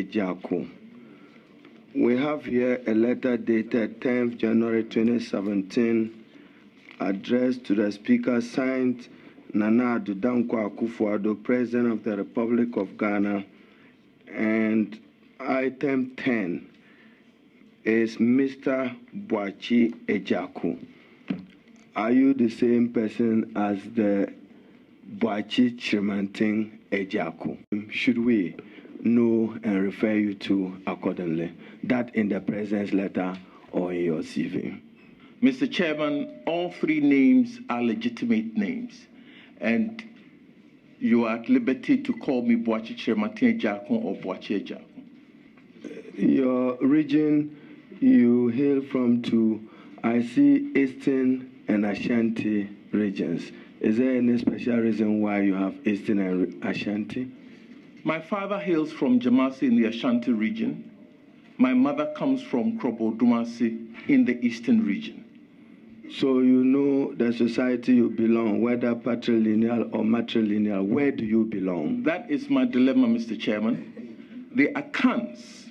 Agyarko. We have here a letter dated 10th January 2017, addressed to the Speaker, signed Nana Addo Dankwa Akufo-Addo, President of the Republic of Ghana. And item 10 is Mr. Boakye Agyarko. Are you the same person as the Boakye Chimantin Agyarko? Should we know and refer you to accordingly? That in the President's letter or in your CV? Mr. Chairman, all three names are legitimate names, and you are at liberty to call me Boakye Chimantin Agyarko or Boakye Agyarko. Your region you hail from to, I see Eastern and Ashanti regions. Is there any special reason why you have Eastern and Ashanti? My father hails from Jamasi in the Ashanti region. My mother comes from Krobo Dumasi in the Eastern region. So you know the society you belong, whether patrilineal or matrilineal. Where do you belong? That is my dilemma, Mr. Chairman. The Akans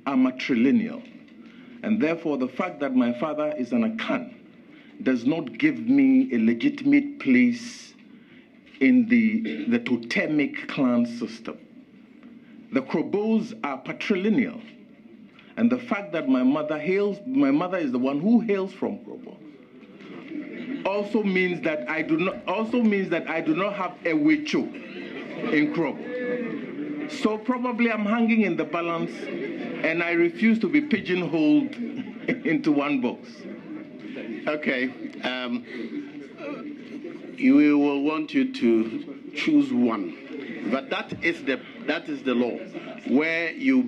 are matrilineal, and therefore the fact that my father is an Akan does not give me a legitimate place in the totemic clan system. The Krobos are patrilineal, and the fact that my mother is the one who hails from Krobo, also means that I do not have a Wecho in Krobo. So probably I'm hanging in the balance, and I refuse to be pigeonholed into one box. Okay. We will want you to choose one, but that is the law, where you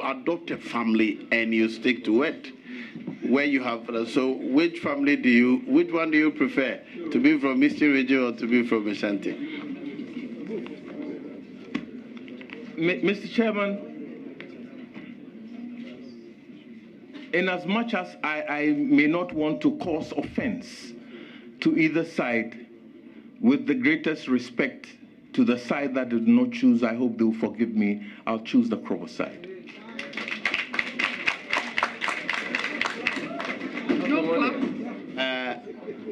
adopt a family and you stick to it. Where you have, so which one do you prefer, to be from Eastern region or to be from Ashanti? Mr. Chairman, in as much as I may not want to cause offense to either side, with the greatest respect to the side that did not choose, I hope they will forgive me, I'll choose the Krobo side.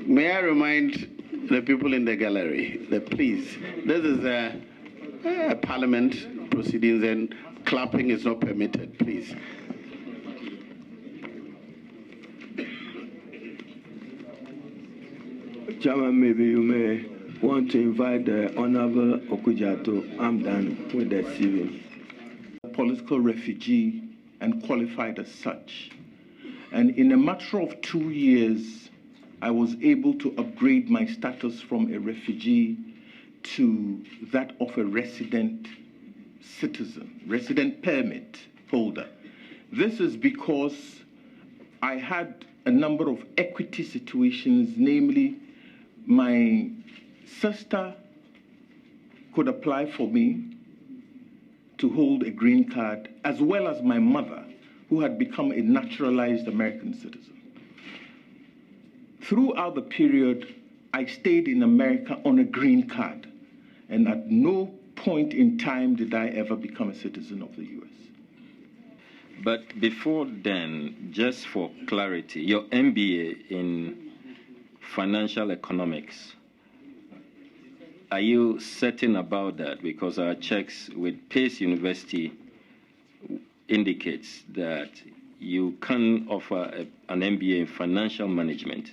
May I remind the people in the gallery that please, this is a parliament proceedings and clapping is not permitted, please. Chairman, maybe you may want to invite the Honorable Okudzeto. I'm done with the CV. Political refugee and qualified as such. And in a matter of 2 years, I was able to upgrade my status from a refugee to that of a resident citizen, resident permit holder. This is because I had a number of equity situations, namely my sister could apply for me to hold a green card, as well as my mother, who had become a naturalized American citizen. Throughout the period, I stayed in America on a green card, and at no point in time did I ever become a citizen of the U.S. But before then, just for clarity, your MBA in financial economics, are you certain about that? Because our checks with Pace University indicates that you can offer an MBA in financial management,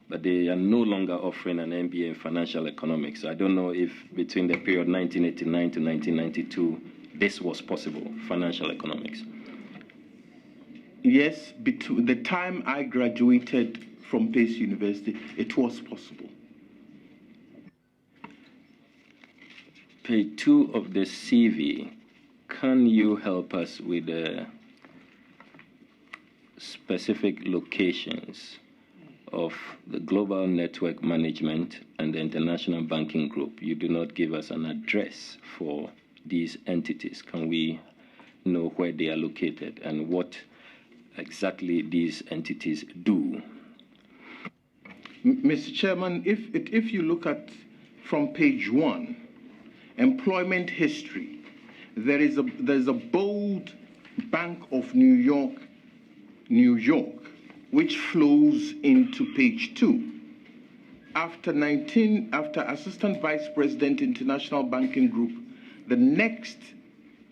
but they are no longer offering an MBA in financial economics. I don't know if between the period 1989 to 1992, this was possible, financial economics. Yes, between the time I graduated from Pace University, it was possible. Page 2 of the CV, can you help us with the specific locations of the Global Network Management and the International Banking Group? You do not give us an address for these entities. Can we know where they are located and what exactly these entities do? Mr. Chairman, if you look at from page 1, employment history, there's a bold Bank of New York, New York, which flows into page 2. After Assistant Vice President, International Banking Group, the next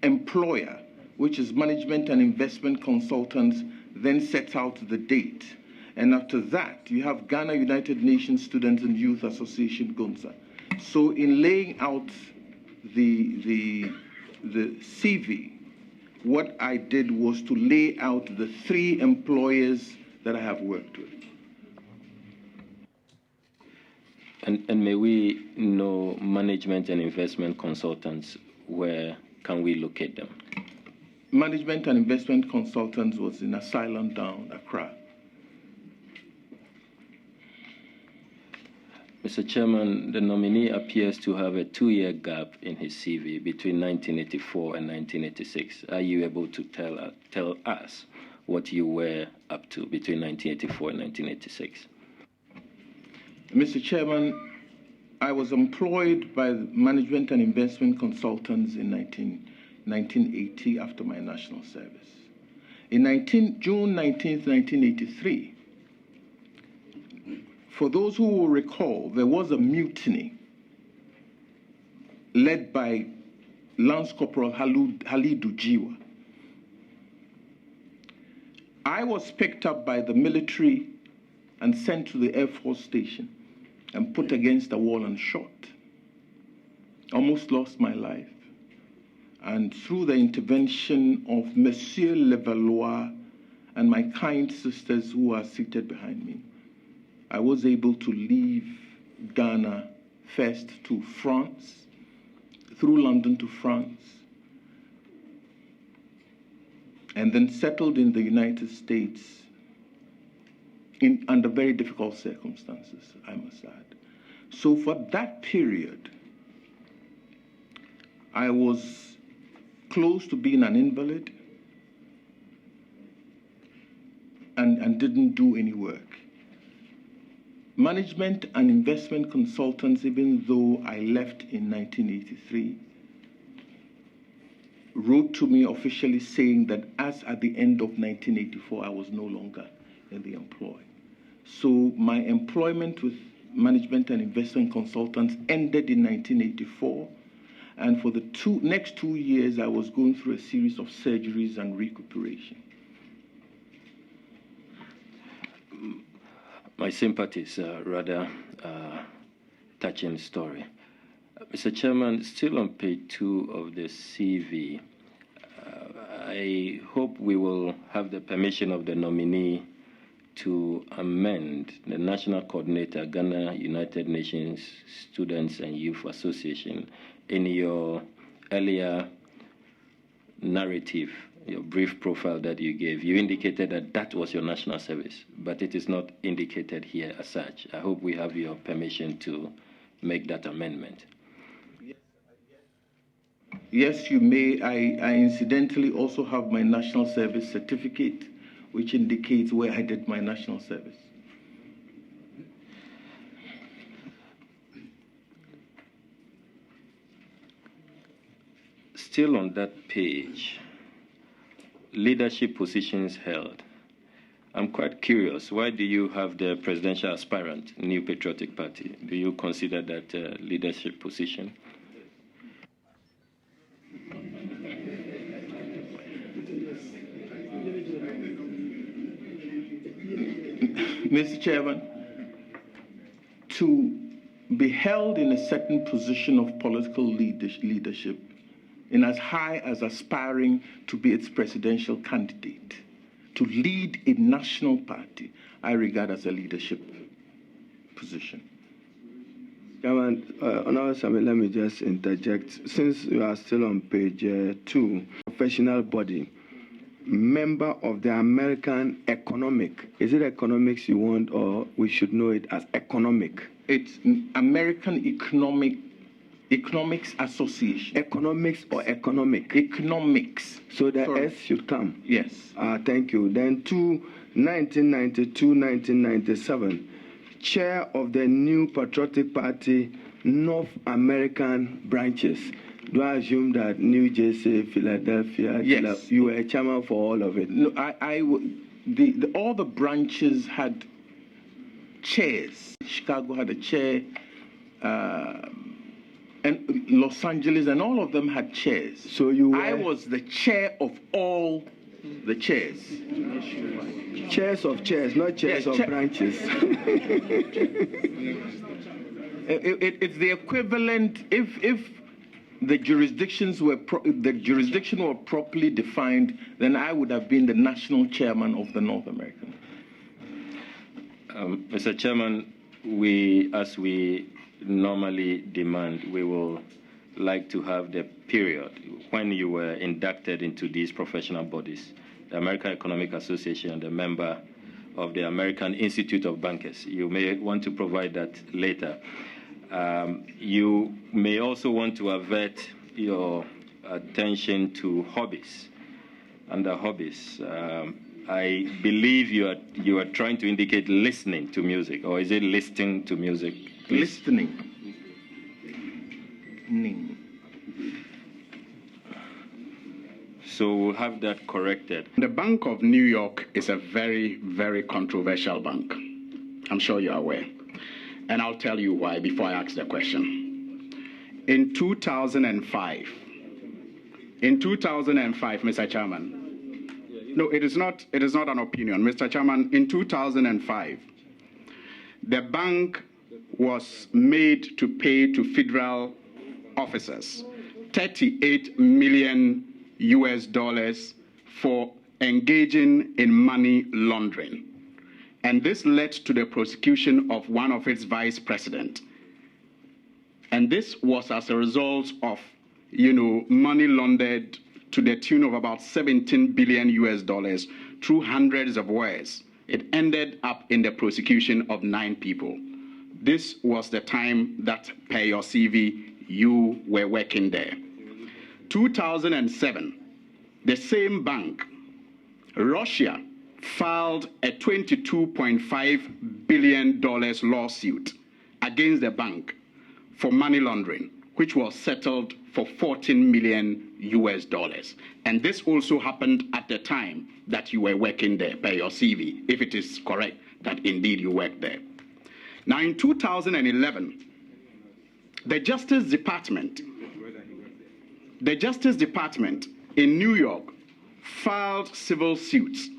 employer, which is Management and Investment Consultants, then sets out the date. And after that, you have Ghana United Nations Students and Youth Association, GUNSA. So in laying out the CV, what I did was to lay out the 3 employers that I have worked with. And may we know management and investment consultants, where can we locate them? Management and investment consultants was in Asylum Down, Accra. Mr. Chairman, the nominee appears to have a 2-year gap in his CV between 1984 and 1986. Are you able to tell us what you were up to between 1984 and 1986? Mr. Chairman, I was employed by the Management and Investment Consultants in 1980 after my national service. In June 19th, 1983, for those who will recall, there was a mutiny led by Lance Corporal Halidu Jiwa. I was picked up by the military and sent to the Air Force Station and put against the wall and shot. Almost lost my life. And through the intervention of Monsieur Levallois and my kind sisters who are seated behind me, I was able to leave Ghana first to France, through London to France, and then settled in the United States under very difficult circumstances, I must add. So for that period, I was close to being an invalid and didn't do any work. Management and investment consultants, even though I left in 1983, wrote to me officially saying that as at the end of 1984, I was no longer in the employ. So my employment with management and investment consultants ended in 1984. And for the next 2 years, I was going through a series of surgeries and recuperation. My sympathies are rather touching story. Mr. Chairman, still on page 2 of the CV, I hope we will have the permission of the nominee to amend the National Coordinator, Ghana United Nations Students and Youth Association. In your earlier narrative, your brief profile that you gave, you indicated that that was your national service, but it is not indicated here as such. I hope we have your permission to make that amendment. Yes, you may. I incidentally also have my national service certificate, which indicates where I did my national service. Still on that page, leadership positions held. I'm quite curious, why do you have the presidential aspirant, New Patriotic Party? Do you consider that a leadership position? Mr. Chairman, to be held in a certain position of political leadership, in as high as aspiring to be its presidential candidate, to lead a national party, I regard as a leadership position. Chairman, Honorable Sami, let me just interject. Since you are still on page 2, professional body, member of the American Economic. Is it economics you want, or we should know it as economic? It's American Economics Association. Economics or economic? Economics. So the S should come? Yes. Thank you. Then 1992-1997, chair of the New Patriotic Party North American branches. Do I assume that New Jersey, Philadelphia, Yes. you were a chairman for all of it? No, all the branches had chairs. Chicago had a chair, and Los Angeles, and all of them had chairs. So you were... I was the chair of all the chairs. Chairs of chairs, not chairs of branches. It's the equivalent if the jurisdictions were the jurisdiction were properly defined, then I would have been the national chairman of the North American. Mr. Chairman, as we normally demand, we will like to have the period when you were inducted into these professional bodies, the American Economic Association and the member of the American Institute of Bankers. You may want to provide that later. You may also want to avert your attention to hobbies. Under hobbies, I believe you are trying to indicate listening to music, or is it listening to music? Listening. So we'll have that corrected. The Bank of New York is a very, very controversial bank. I'm sure you're aware. And I'll tell you why before I ask the question. In 2005, Mr. Chairman, no, it is not an opinion. Mr. Chairman, in 2005, the bank was made to pay to federal officers $38 million for engaging in money laundering. And this led to the prosecution of one of its vice presidents. And this was as a result of, money laundered to the tune of about $17 billion through hundreds of wires. It ended up in the prosecution of 9 people. This was the time that, per your CV, you were working there. 2007, the same bank, Russia, filed a $22.5 billion lawsuit against the bank for money laundering, which was settled for $14 million. And this also happened at the time that you were working there, per your CV, if it is correct that indeed you worked there. Now, in 2011, the Justice Department in New York filed civil suits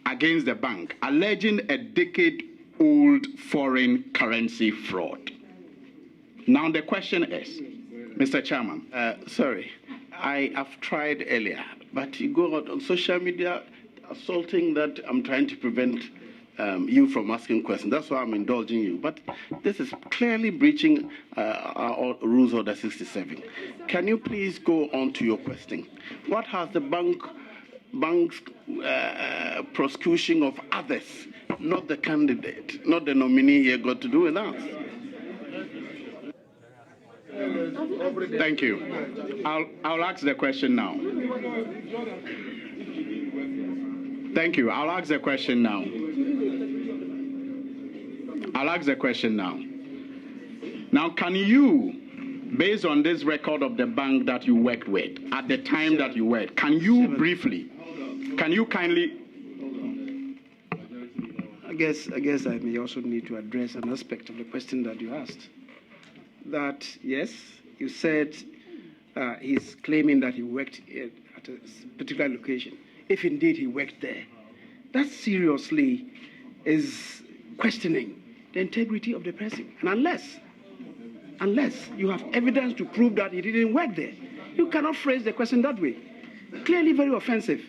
against the bank, alleging a decade-old foreign currency fraud. Now the question is, Mr. Chairman. Sorry, I have tried earlier, but you go out on social media assaulting that I'm trying to prevent you from asking questions. That's why I'm indulging you. But this is clearly breaching our Rules Order 67. Can you please go on to your question? What has the bank's prosecution of others, not the candidate, not the nominee here, got to do with us? Thank you. I'll ask the question now. Thank you. I'll ask the question now. Now, can you, based on this record of the bank that you worked with, at the time that you worked, can you kindly... I guess I may also need to address an aspect of the question that you asked. That, yes, you said he's claiming that he worked at a particular location. If indeed he worked there, that seriously is questioning the integrity of the person. And unless you have evidence to prove that he didn't work there, you cannot phrase the question that way. Clearly very offensive.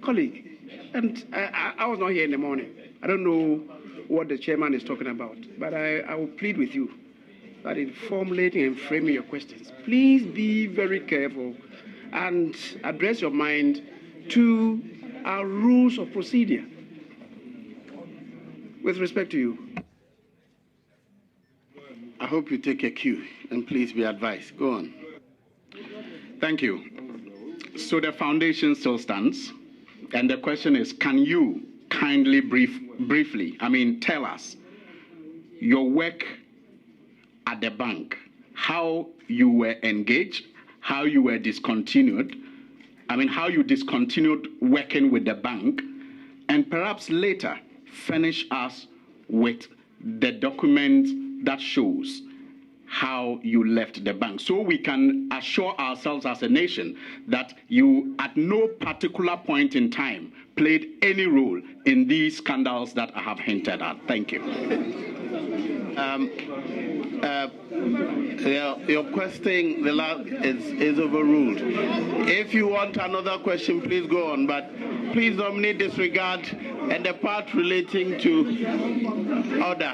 Colleague, and I was not here in the morning. I don't know what the chairman is talking about, but I will plead with you that in formulating and framing your questions, please be very careful and address your mind to our rules of procedure. With respect to you. I hope you take a cue and please be advised. Go on. Thank you. So the foundation still stands. And the question is, can you kindly briefly, tell us your work at the bank, how you were engaged, how you were discontinued, how you discontinued working with the bank, and perhaps later furnish us with the document that shows how you left the bank, so we can assure ourselves as a nation that you at no particular point in time played any role in these scandals that I have hinted at. Thank you. Your question is overruled. If you want another question, please go on, but please dominate disregard and the part relating to order.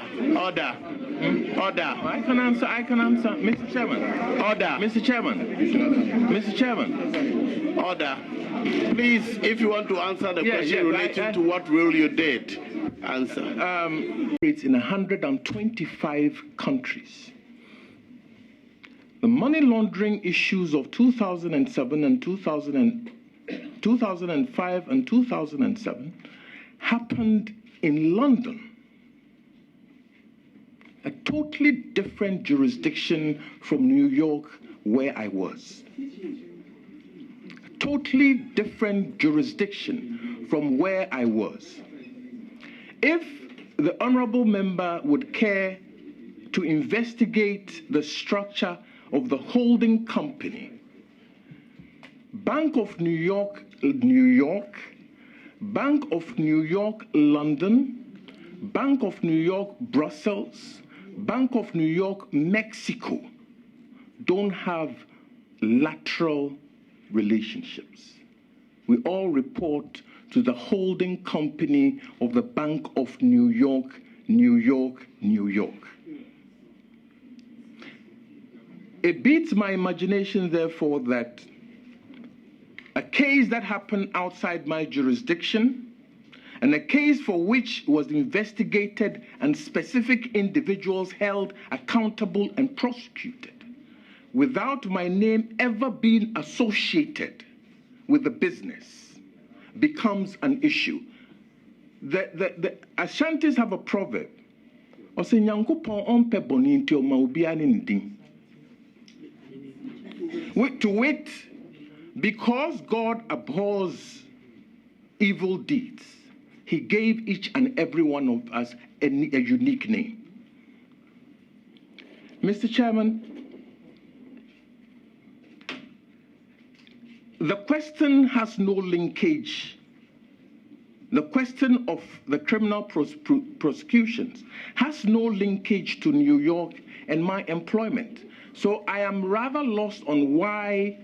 I can answer, Mr. Chairman. Order. Mr. Chairman. Order. Please, if you want to answer the question relating to what role you did, answer. It's in 125 countries. The money laundering issues of 2007 and 2005 and 2007 happened in London, a totally different jurisdiction from New York, where I was. A totally different jurisdiction from where I was. If the honorable member would care to investigate the structure of the holding company, Bank of New York, New York, Bank of New York, London, Bank of New York, Brussels, Bank of New York, Mexico, don't have lateral relationships. We all report to the holding company of the Bank of New York, New York, New York. It beats my imagination, therefore, that a case that happened outside my jurisdiction and a case for which was investigated and specific individuals held accountable and prosecuted without my name ever being associated with the business becomes an issue. The Ashantis have a proverb. To wit, because God abhors evil deeds, He gave each and every one of us a unique name. Mr. Chairman, the question has no linkage. The question of the criminal prosecutions has no linkage to New York and my employment. So I am rather lost on why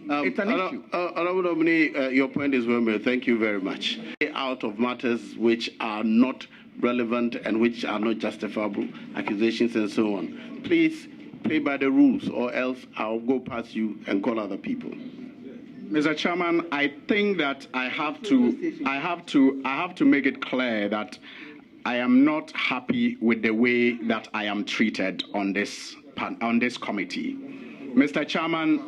it's an issue. Honorable Nominee, your point is well made. Thank you very much. Out of matters which are not relevant and which are not justifiable, accusations and so on. Please play by the rules, or else I'll go past you and call other people. Mr. Chairman, I think that I have to make it clear that I am not happy with the way that I am treated on this committee. Mr. Chairman,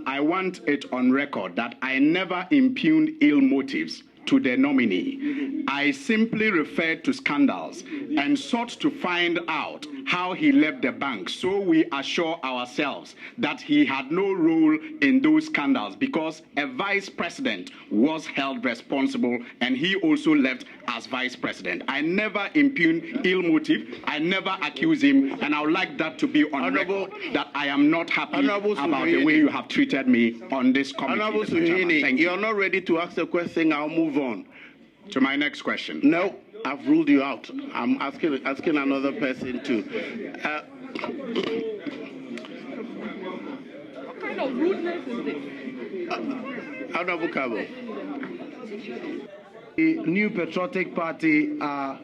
I want it on record that I never impugned ill motives to the nominee. I simply referred to scandals and sought to find out how he left the bank, so we assure ourselves that he had no role in those scandals, because a vice president was held responsible and he also left as vice president. I never impugned ill motive, I never accused him, and I would like that to be on record that I am not happy about the way you have treated me on this committee. Honorable Suhini, you're not ready to ask the question. I'll move on to my next question. No, I've ruled you out. I'm asking another person too. What kind of rudeness is this? Honorable Cabo. The New Patriotic Party are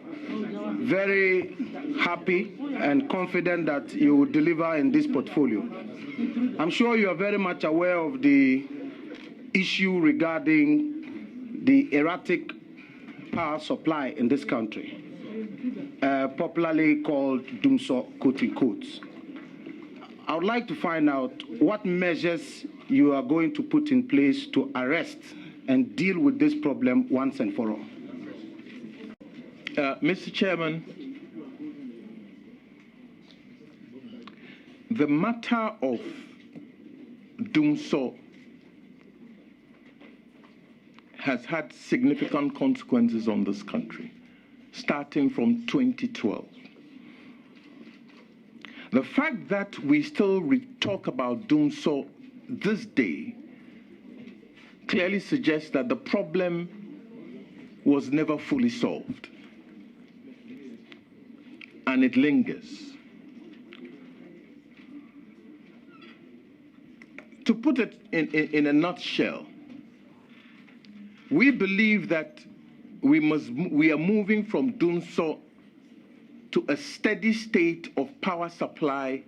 very happy and confident that you will deliver in this portfolio. I'm sure you are very much aware of the issue regarding the erratic power supply in this country, popularly called Dumso quote quotes. I would like to find out what measures you are going to put in place to arrest and deal with this problem once and for all. Mr. Chairman, the matter of Dumso has had significant consequences on this country, starting from 2012. The fact that we still talk about Dumso this day clearly suggests that the problem was never fully solved, and it lingers. To put it in a nutshell, we believe that we are moving from Dumso to a steady state of power supply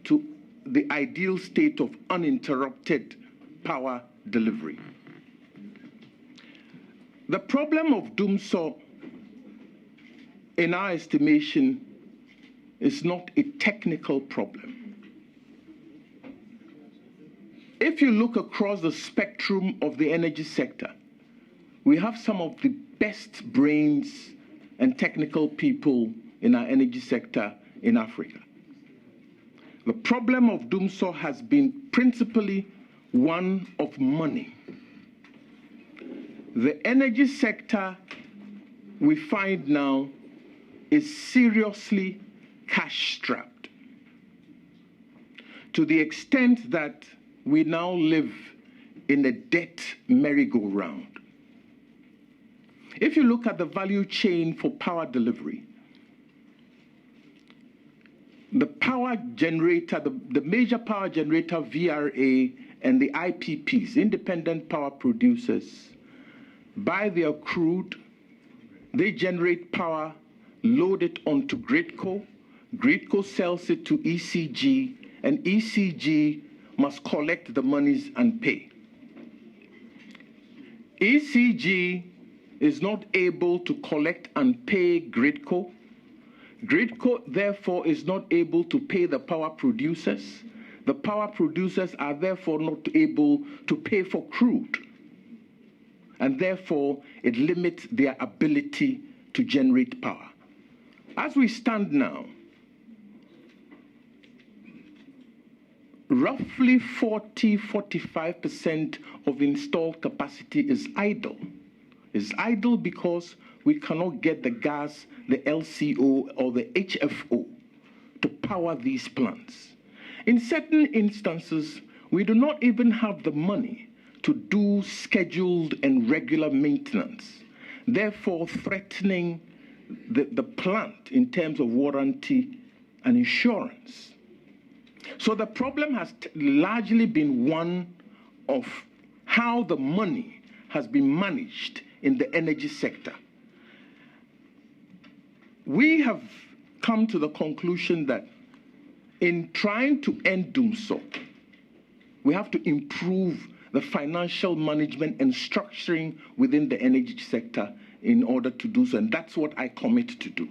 to the ideal state of uninterrupted power delivery. The problem of Dumso, in our estimation, is not a technical problem. If you look across the spectrum of the energy sector, we have some of the best brains and technical people in our energy sector in Africa. The problem of Dumso has been principally one of money. The energy sector we find now is seriously cash-strapped, to the extent that we now live in a debt merry-go-round. If you look at the value chain for power delivery, the power generator, the major power generator, VRA, and the IPPs, independent power producers, buy their crude, they generate power, load it onto GridCo, GridCo sells it to ECG, and ECG must collect the monies and pay. ECG is not able to collect and pay GridCo. GridCo, therefore, is not able to pay the power producers. The power producers are therefore not able to pay for crude. And therefore, it limits their ability to generate power. As we stand now, roughly 40–45% of installed capacity is idle. It's idle because we cannot get the gas, the LCO, or the HFO to power these plants. In certain instances, we do not even have the money to do scheduled and regular maintenance, therefore threatening the plant in terms of warranty and insurance. So the problem has largely been one of how the money has been managed in the energy sector. We have come to the conclusion that in trying to end Dumso, we have to improve the financial management and structuring within the energy sector in order to do so, and that's what I commit to do.